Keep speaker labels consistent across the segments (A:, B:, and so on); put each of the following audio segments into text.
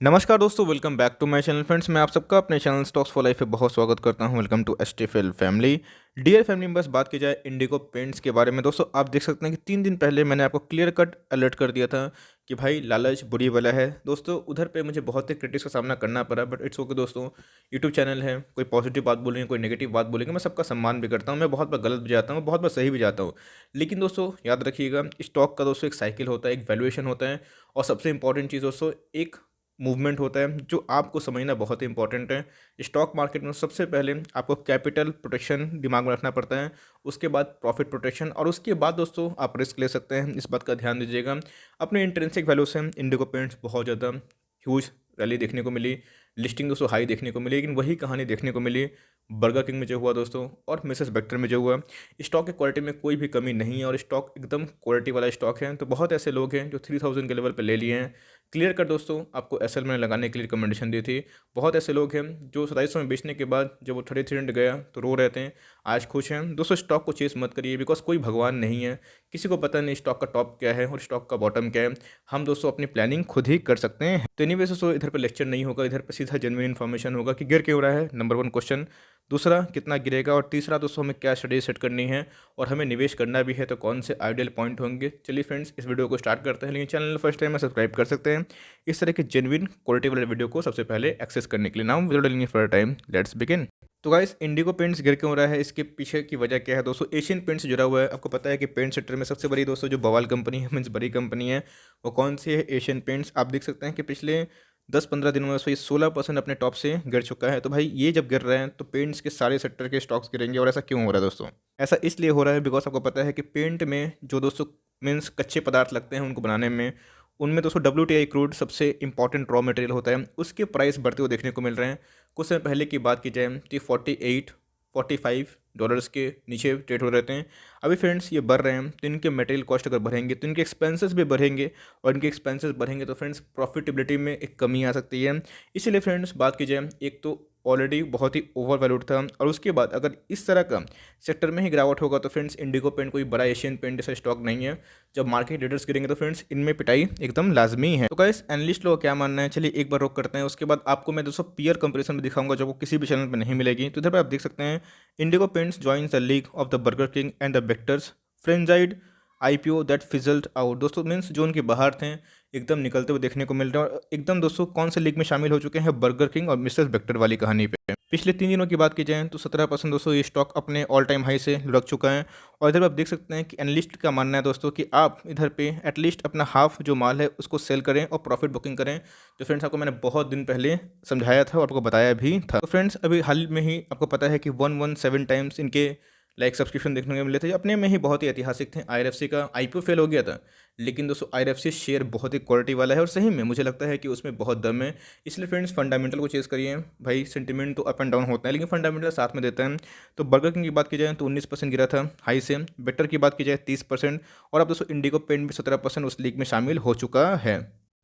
A: नमस्कार दोस्तों, welcome back to my channel friends. मैं आप सबका अपने चैनल स्टॉक्स फॉर लाइफ पे बहुत स्वागत करता हूं। Welcome to STFL family. Dear family members, बात की जाए इंडिगो पेंट्स के बारे में, दोस्तों आप देख सकते हैं कि 3 दिन पहले मैंने आपको क्लियर कट अलर्ट कर दिया था कि भाई लालच बुरी बला है। दोस्तों उधर पे मुझे बहुत ही क्रिटिक्स का सामना करना पड़ा, बट इट्स ओके दोस्तों। यूट्यूब चैनल है, कोई पॉजिटिव बात बोलेंगे, कोई नेगेटिव बात बोलेंगे, मैं सबका सम्मान भी करता हूँ। मैं बहुत बार गलत भी जाता हूँ, बहुत बार सही भी जाता हूँ। लेकिन दोस्तों याद रखिएगा, स्टॉक का दोस्तों एक साइकिल होता है, एक वैल्यूएशन होता है, और सबसे इंपॉर्टेंट चीज़ दोस्तों एक मूवमेंट होता है जो आपको समझना बहुत ही इंपॉर्टेंट है। स्टॉक मार्केट में सबसे पहले आपको कैपिटल प्रोटेक्शन दिमाग में रखना पड़ता है, उसके बाद प्रॉफिट प्रोटेक्शन, और उसके बाद दोस्तों आप रिस्क ले सकते हैं। इस बात का ध्यान दीजिएगा। अपने इंट्रिंसिक वैल्यू से इंडिगो पेंट्स बहुत ज़्यादा ह्यूज रैली देखने को मिली, लिस्टिंग दोस्तों हाई देखने को मिली, लेकिन वही कहानी देखने को मिली बर्गर किंग में जो हुआ दोस्तों, और मिसेस बेक्टर में जो हुआ। स्टॉक की क्वालिटी में कोई भी कमी नहीं है और स्टॉक एकदम क्वालिटी वाला स्टॉक है। तो बहुत ऐसे लोग हैं जो 3000 के लेवल पे ले लिए हैं। क्लियर कट दोस्तों आपको एसएल में लगाने के लिए रिकमेंडेशन दी थी। बहुत ऐसे लोग हैं जो 2700 में बेचने के बाद जब वो 33 गया तो रो रहे थे, आज खुश हैं। दोस्तों स्टॉक को चेस मत करिए, बिकॉज कोई भगवान नहीं है, किसी को पता नहीं स्टॉक का टॉप क्या है और स्टॉक का बॉटम क्या है। हम दोस्तों अपनी प्लानिंग खुद ही कर सकते हैं। तो एनीवे दोस्तों इधर पर लेक्चर नहीं होगा, इधर पर सीधा जेन्युइन इन्फॉर्मेशन होगा कि गिर क्यों रहा है, नंबर 1 क्वेश्चन। दूसरा कितना गिरेगा, और तीसरा दोस्तों हमें क्या स्ट्रेटेजी सेट करनी है, और हमें निवेश करना भी है तो कौन से आइडियल पॉइंट होंगे। चलिए फ्रेंड्स इस वीडियो को स्टार्ट करते हैं। लेकिन चैनल फर्स्ट टाइम में सब्सक्राइब कर सकते हैं इस तरह के जेन्युइन क्वालिटी वाले वीडियो को सबसे पहले एक्सेस करने के लिए। Now without any further time let's begin. तो गाइस इंडिगो पेंट्स गिर क्यों रहा है, इसके पीछे की वजह क्या है दोस्तों। एशियन पेंट्स जुड़ा हुआ है। आपको पता है कि पेंट सेक्टर में सबसे बड़ी दोस्तों जो बवाल कंपनी है, मीन्स बड़ी कंपनी है, वो कौन सी है, एशियन पेंट्स। आप देख सकते हैं कि पिछले 10-15 दिनों में ये 16% अपने टॉप से गिर चुका है। तो भाई ये जब गिर रहे हैं तो पेंट्स के सारे सेक्टर के स्टॉक्स गिरेंगे। और ऐसा क्यों हो रहा है दोस्तों? ऐसा इसलिए हो रहा है बिकॉज आपको पता है कि पेंट में जो दोस्तों मीन्स कच्चे पदार्थ लगते हैं उनको बनाने में, उनमें दोस्तों WTI क्रूड सबसे इंपॉर्टेंट रॉ मटेरियल होता है। उसके प्राइस बढ़ते हुए देखने को मिल रहे हैं। कुछ समय पहले की बात की जाए तो 48-45 डॉलर्स के नीचे ट्रेड हो रहते हैं। अभी फ्रेंड्स ये बढ़ रहे हैं, तो इनके मटेरियल कॉस्ट अगर बढ़ेंगे तो इनके एक्सपेंसेस भी बढ़ेंगे, और इनके एक्सपेंसेस बढ़ेंगे तो फ्रेंड्स प्रॉफिटेबिलिटी में एक कमी आ सकती है। इसीलिए फ्रेंड्स बात की जाए, एक तो ऑलरेडी बहुत ही ओवर वैल्यूड था, और उसके बाद अगर इस तरह का सेक्टर में ही गिरावट होगा तो फ्रेंड्स इंडिगो पेंट कोई बड़ा एशियन पेंट जैसा स्टॉक नहीं है। जब मार्केट लीडर्स गिरेंगे तो फ्रेंड्स इनमें पिटाई एकदम लाजमी है। तो गाइस एनालिस्ट लोग क्या मानना है, चलिए एक बार रोक करते हैं। उसके बाद आपको मैं दोस्तों पीयर कंपैरिजन में दिखाऊंगा जो आपको किसी भी चैनल पर नहीं मिलेगी। तो इधर पर आप देख सकते हैं Indigo Paints joins the league of the Burger King and the Bectors frenzied IPO that fizzled out. दोस्तों मीन्स जो उनके बाहर थे एकदम निकलते हुए देखने को मिल रहे हैं, और एकदम दोस्तों कौन से लीग में शामिल हो चुके हैं, बर्गर किंग और मिसेस बेक्टर वाली कहानी पे। पिछले 3 दिनों की बात की जाए तो 17% दोस्तों ये स्टॉक अपने ऑल टाइम हाई से लुढ़क चुका है। और इधर आप देख सकते हैं कि एनालिस्ट का मानना है दोस्तों कि आप इधर पे एटलीस्ट अपना हाफ जो माल है उसको सेल करें और प्रॉफिट बुकिंग करें। तो फ्रेंड्स आपको मैंने बहुत दिन पहले समझाया था और आपको बताया भी था। तो फ्रेंड्स अभी हाल में ही आपको पता है कि 117 टाइम्स इनके लाइक सब्सक्रिप्शन देखने को मिले थे, अपने में ही बहुत ही ऐतिहासिक थे। IRFC का IPO फेल हो गया था, लेकिन दोस्तों IRFC शेयर बहुत ही क्वालिटी वाला है, और सही में मुझे लगता है कि उसमें बहुत दम है। इसलिए फ्रेंड्स फंडामेंटल को चेस करिए। भाई सेंटिमेंट तो अप एंड डाउन होता है, लेकिन फंडामेंटल साथ में देता है। तो बर्गर किंग की बात की जाए तो 19% गिरा था हाई से। बेटर की बात की जाए 30%, और अब दोस्तों इंडिगो पेंट भी 17% उस लीग में शामिल हो चुका है।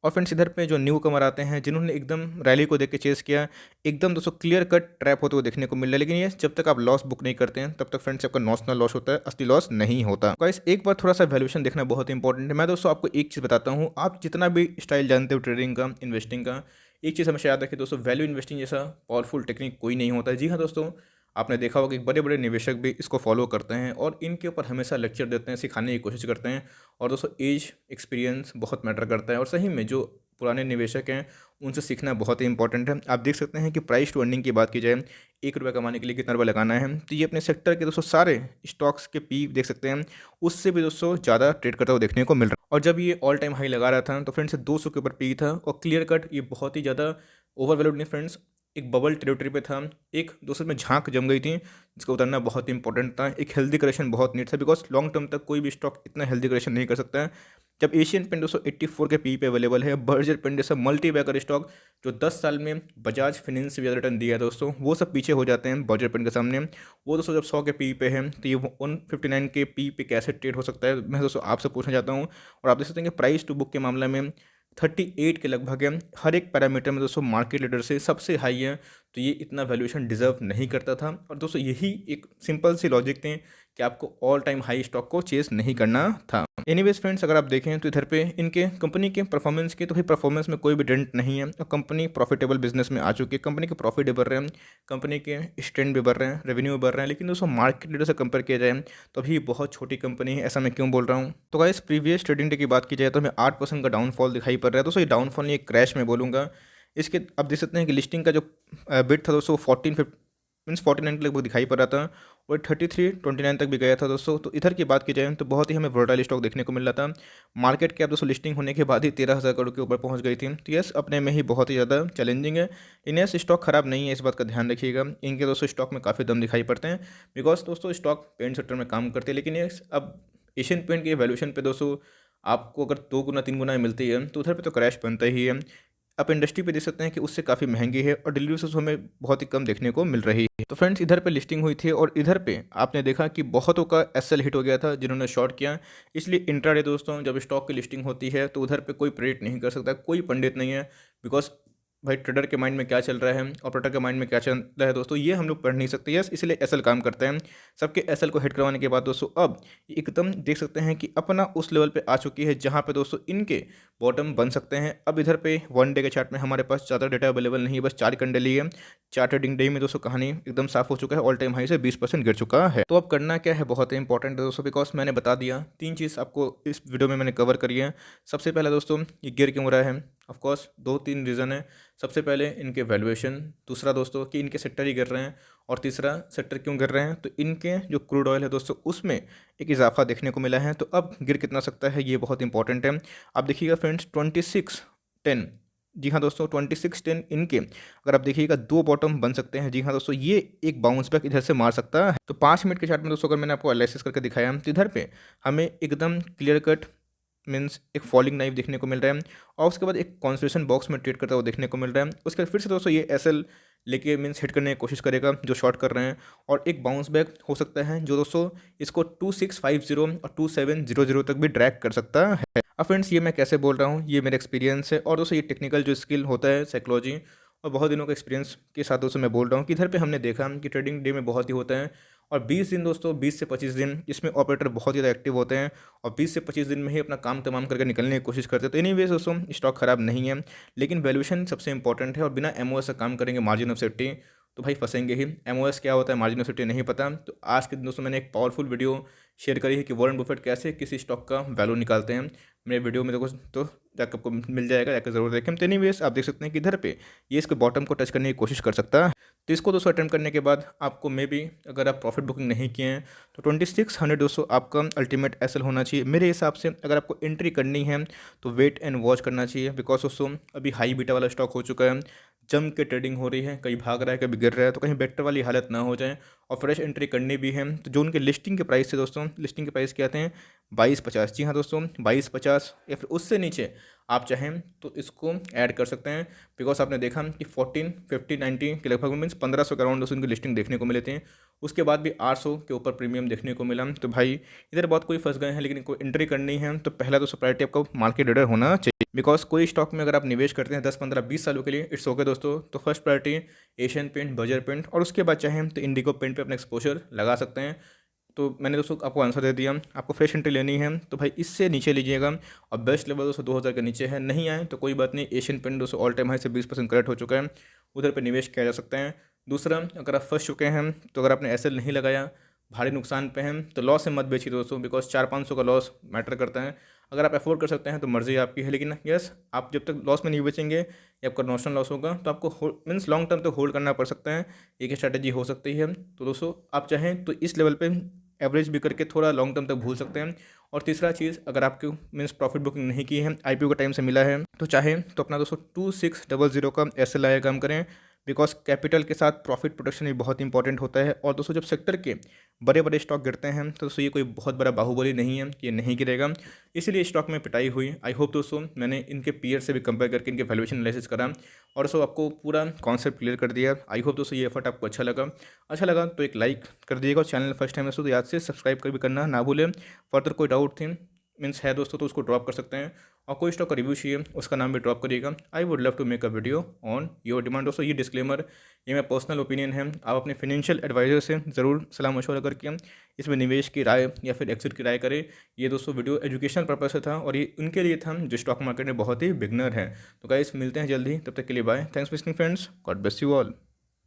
A: और फ्रेंड्स इधर पे जो न्यू कमर आते हैं जिन्होंने एकदम रैली को देख के चेस किया, एकदम दोस्तों क्लियर कट ट्रैप होते हुए देखने को मिल रहा है। लेकिन ये जब तक आप लॉस बुक नहीं करते हैं तब तक फ्रेंड्स आपका नॉशनल लॉस होता है, असली लॉस नहीं होता। गाइस एक बार थोड़ा सा वैल्यूएशन देखना बहुत इंपॉर्टेंट है। मैं दोस्तों आपको एक चीज़ बताता हूँ, आप जितना भी स्टाइल जानते हो ट्रेडिंग का, इन्वेस्टिंग का, एक चीज़ हमेशा याद रखिए दोस्तों, वैल्यू इन्वेस्टिंग जैसा पावरफुल टेक्निक कोई नहीं होता है। जी हाँ दोस्तों, आपने देखा होगा कि बड़े बड़े निवेशक भी इसको फॉलो करते हैं और इनके ऊपर हमेशा लेक्चर देते हैं, सिखाने की कोशिश करते हैं। और दोस्तों एज एक्सपीरियंस बहुत मैटर करता है, और सही में जो पुराने निवेशक हैं उनसे सीखना बहुत ही इंपॉर्टेंट है। आप देख सकते हैं कि प्राइस टू अर्निंग की बात की जाए, 1 रुपये कमाने के लिए कितना रुपये लगाना है, तो ये अपने सेक्टर के दोस्तों सारे स्टॉक्स के पी देख सकते हैं, उससे भी दोस्तों ज़्यादा ट्रेड करता हुआ देखने को मिल रहा है। और जब ये ऑल टाइम हाई लगा रहा था तो फ्रेंड्स 200 के ऊपर पी था, और क्लियर कट ये बहुत ही ज़्यादा ओवर वैल्यूड नहीं फ्रेंड्स, एक बबल टेरिटरी पे था। एक दोस्तों में झांक जम गई थी जिसका उतरना बहुत इंपॉर्टेंट था। एक हेल्दी करेक्शन बहुत नीड था, बिकॉज लॉन्ग टर्म तक कोई भी स्टॉक इतना हेल्दी करेक्शन नहीं कर सकता है। जब एशियन पेंट 284 के पी पे अवेलेबल है, बर्जर पेंट जैसा मल्टी बैकर स्टॉक जो 10 साल में बजाज फिनेंस से ज़्यादा रिटर्न दिया है दोस्तों, वो सब पीछे हो जाते हैं बर्जर पेंट के सामने। वो दोस्तों जब 100 के पी पे है तो ये 159 के पी पे कैसे ट्रेड हो सकता है, मैं दोस्तों आपसे पूछना चाहता हूँ। और आप देख सकते हैं कि प्राइस टू बुक के मामले में 38 के लगभग है। हर एक पैरामीटर में दोस्तों मार्केट लीडर से सबसे हाई है, तो ये इतना वैल्यूएशन डिजर्व नहीं करता था। और दोस्तों यही एक सिंपल सी लॉजिक थी कि आपको ऑल टाइम हाई स्टॉक को चेस नहीं करना था। एनीवेज फ्रेंड्स, अगर आप देखें तो इधर पे इनके कंपनी के परफॉर्मेंस की तो भाई परफॉर्मेंस में कोई भी डेंट नहीं है और कंपनी प्रॉफिटेबल बिजनेस में आ चुकी है। कंपनी के प्रॉफिट भी बढ़ रहे हैं, कंपनी के स्टैंड भी बढ़ रहे हैं, रेवेन्यू भी बढ़ रहे हैं। लेकिन दोस्तों मार्केट लीडर से कंपेयर किया जाए तो अभी बहुत छोटी कंपनी है। ऐसा मैं क्यों बोल रहा हूँ? तो गाइस, प्रीवियस ट्रेडिंग डे की बात की जाए तो हमें 8% का डाउनफॉल दिखाई पड़ रहा है। दोस्तों ये डाउनफॉल नहीं, क्रैश में बोलूँगा। इसके आप देख सकते हैं कि लिस्टिंग का जो बिट था दोस्तों 49 के लगभग दिखाई पड़ रहा था और 33-29 तक भी गया था दोस्तों। तो इधर की बात की जाए तो बहुत ही हमें वोलेटाइल स्टॉक देखने को मिल रहा था। मार्केट कैप दोस्तों लिस्टिंग होने के बाद ही 13,000 करोड़ के ऊपर पहुंच गई थी। तो यस, अपने में ही बहुत ही ज़्यादा चैलेंजिंग है। इन यस, स्टॉक खराब नहीं है, इस बात का ध्यान रखिएगा। इनके दोस्तों स्टॉक में काफ़ी दम दिखाई पड़ते हैं, बिकॉज दोस्तों स्टॉक पेंट सेक्टर में काम करते हैं। लेकिन ये अब एशियन पेंट की वैल्यूएशन पे दोस्तों आपको अगर 2 गुना 3 गुना मिलती है तो उधर पे तो क्रैश बनता ही है। आप इंडस्ट्री पे देख सकते हैं कि उससे काफ़ी महंगी है और डिलीवरी से हमें बहुत ही कम देखने को मिल रही है। तो फ्रेंड्स, इधर पे लिस्टिंग हुई थी और इधर पे आपने देखा कि बहुतों का एसएल हिट हो गया था जिन्होंने शॉर्ट किया। इसलिए इंट्राडे दोस्तों, जब स्टॉक की लिस्टिंग होती है तो उधर पे कोई प्रेडिक्ट नहीं कर सकता, कोई पंडित नहीं है। बिकॉज भाई ट्रेडर के माइंड में क्या चल रहा है, ऑपरेटर के माइंड में क्या चल रहा है दोस्तों, ये हम लोग पढ़ नहीं सकते। यस, इसलिए एसएल काम करते हैं। सबके एसएल को हिट करवाने के बाद दोस्तों अब एकदम देख सकते हैं कि अपना उस लेवल पे आ चुकी है जहाँ पे दोस्तों इनके बॉटम बन सकते हैं। अब इधर पे 1 डे के चार्ट में हमारे पास ज़्यादा डेटा अवेलेबल नहीं है, बस 4 कैंडल है। 4 ट्रेडिंग डे में दोस्तों कहानी एकदम साफ हो चुका है, ऑल टाइम हाई से 20% गिर चुका है। तो अब करना क्या है, बहुत ही इंपॉर्टेंट है दोस्तों, बिकॉज मैंने बता दिया 3 चीज़ आपको इस वीडियो में मैंने कवर करी है। सबसे पहला दोस्तों, ये गिर क्यों रहा है, ऑफकोर्स 2-3 रीज़न है। सबसे पहले इनके वैल्यूएशन, दूसरा दोस्तों कि इनके सेक्टर ही गिर रहे हैं, और तीसरा सेक्टर क्यों गिर रहे हैं तो इनके जो क्रूड ऑयल है दोस्तों उसमें एक इजाफा देखने को मिला है। तो अब गिर कितना सकता है ये बहुत इंपॉर्टेंट है। आप देखिएगा फ्रेंड्स 26-10, जी हाँ दोस्तों 26-10 इनके अगर आप देखिएगा 2 बॉटम बन सकते हैं। जी हाँ दोस्तों, ये एक बाउंस बैक इधर से मार सकता है। तो 5 मिनट के चार्ट में दोस्तों अगर मैंने आपको एनालिसिस करके दिखाया तो इधर पे हमें एकदम क्लियर कट मीन्स एक फॉलिंग नाइफ देखने को मिल रहा है और उसके बाद एक कॉन्सेशन बॉक्स में ट्रेड करता हुआ देखने को मिल रहा है। उसके बाद फिर से दोस्तों ये एसएल लेके मीन्स हिट करने की कोशिश करेगा जो शॉर्ट कर रहे हैं, और एक बाउंस बैक हो सकता है जो दोस्तों इसको 2650 और 2700 तक भी ड्रैग कर सकता है। अब फ्रेंड्स, ये मैं कैसे बोल रहा हूँ, ये मेरा एक्सपीरियंस है और दोस्तों ये टेक्निकल जो स्किल होता है, साइकोलॉजी और बहुत दिनों का एक्सपीरियंस के साथ दोस्तों मैं बोल रहा हूँ कि इधर पे हमने देखा कि ट्रेडिंग डे में बहुत ही होता है और 20 दिन दोस्तों, 20 से 25 दिन इसमें ऑपरेटर बहुत ज़्यादा एक्टिव होते हैं और 20 से 25 दिन में ही अपना काम तमाम करके निकलने की कोशिश करते हैं। तो एनीवेज दोस्तों, स्टॉक खराब नहीं है, लेकिन वैल्यूएशन सबसे इंपॉर्टेंट है और बिना एमओएस से काम करेंगे, मार्जिन ऑफ सेफ्टी, तो भाई फंसेंगे ही। एमओएस क्या होता है, मार्जिन ऑफ सेफ्टी नहीं पता, तो आज के दिन दोस्तों मैंने एक पावरफुल वीडियो शेयर करी है कि वॉरेन बफेट कैसे किसी स्टॉक का वैल्यू निकालते हैं। मेरे वीडियो में देखो तो जाकर आपको मिल जाएगा, जाकर जरूर देखें। तो एनीवेज आप देख सकते हैं कि इधर पे ये इसके बॉटम को टच करने की कोशिश कर सकता है। तो इसको दोस्तों अटेम्प्ट करने के बाद आपको मे बी अगर आप प्रॉफिट बुकिंग नहीं किए हैं तो 2600 दोस्तों आपका अल्टीमेट एसएल होना चाहिए मेरे हिसाब से। अगर आपको एंट्री करनी है तो वेट एंड वॉच करना चाहिए, बिकॉज दोस्तों अभी हाई बीटा वाला स्टॉक हो चुका है, जम के ट्रेडिंग हो रही है, कहीं भाग रहा है कभी गिर रहा है, तो कहीं बेटर वाली हालत ना हो जाए और फ्रेश एंट्री करनी भी है। तो जो उनके लिस्टिंग के प्राइस है दोस्तों, लिस्टिंग के प्राइस क्या आते हैं 2250, जी हाँ दोस्तों 2250, या फिर उससे नीचे आप चाहें तो इसको ऐड कर सकते हैं। बिकॉज आपने देखा कि 1450-90 के लगभग मीन्स 1500 के अराउंड दोस्तों उनकी लिस्टिंग देखने को मिले थे। उसके बाद भी 800 के ऊपर प्रीमियम देखने को मिला। तो भाई इधर बहुत कोई फंस गए हैं, लेकिन कोई एंट्री करनी है तो पहला तो प्रायोरिटी आपको मार्केट लीडर होना चाहिए। बिकॉज कोई स्टॉक में अगर आप निवेश करते हैं 10-15-20 सालों के लिए, इट्स ओके दोस्तों, तो first priority Asian paint, Berger paint, और उसके बाद चाहें तो इंडिगो पेंट पे अपना एक्सपोजर लगा सकते हैं। तो मैंने दोस्तों आपको आंसर दे दिया। आपको फ्रेश एंट्री लेनी है तो भाई इससे नीचे लीजिएगा और बेस्ट लेवल दोस्तों 2000 के नीचे है। नहीं आए तो कोई बात नहीं, एशियन पेंट दोस्तों ऑल टाइम हाई से 20% करेक्ट हो चुका है, उधर पे निवेश किया जा सकता है। दूसरा, अगर आप फंस चुके हैं तो अगर आपने एसएल नहीं लगाया, भारी नुकसान पे हैं, तो लॉस से मत बेचिए दोस्तों, बिकॉज 400-500 का लॉस मैटर करता है। अगर आप अफोर्ड कर सकते हैं तो मर्जी आपकी है, लेकिन यस आप जब तक लॉस में नहीं बेचेंगे या आपका नॉशनल लॉस होगा तो आपको मीन्स लॉन्ग टर्म तक होल्ड करना पड़ सकता है। एक स्ट्रैटेजी हो सकती है। तो दोस्तों आप चाहें तो इस लेवल पे एवरेज भी करके थोड़ा लॉन्ग टर्म तक भूल सकते हैं। और तीसरा चीज़, अगर आपको मीन्स प्रॉफिट बुकिंग नहीं की है, आईपीओ का टाइम से मिला है, तो चाहे तो अपना दोस्तों 2600 का एसएल काम करें, बिकॉज कैपिटल के साथ प्रॉफिट प्रोटेक्शन भी बहुत इंपॉर्टेंट होता है। और दोस्तों जब सेक्टर के बड़े बड़े स्टॉक गिरते हैं तो दोस्तों ये कोई बहुत बड़ा बाहुबली नहीं है कि ये नहीं गिरेगा, इसीलिए स्टॉक में पिटाई हुई। आई होप दोस्तों मैंने इनके पीयर से भी कंपेयर करके इनके वैल्यूएशन एनालिसिस करा और दोस्तों आपको पूरा कॉन्सेप्ट क्लियर कर दिया। आई होप दोस्तों ये एफर्ट आपको अच्छा लगा तो एक लाइक कर दीजिएगा, चैनल फर्स्ट टाइम दोस्तों तो याद से सब्सक्राइब कर भी करना ना भूलें। फर्दर कोई डाउट थी मीन्स है दोस्तों तो उसको ड्रॉप कर सकते हैं, और कोई स्टॉक का रिव्यू चाहिए उसका नाम भी ड्रॉप करिएगा। I would love to make a video on your demand. दोस्तों ये डिस्क्लेमर, ये मेरा पर्सनल ओपिनियन है, आप अपने फाइनेंशियल एडवाइजर से ज़रूर सलाह मशवरा करके इसमें निवेश की राय या फिर एक्सिट की राय करें। ये दोस्तों वीडियो एजुकेशनल पर्पज से था और ये उनके लिए था जो स्टॉक मार्केट में बहुत ही बिगनर है। तो गाइस मिलते हैं जल्दी, तब तक के लिए bye, thanks for listening friends, God bless you all.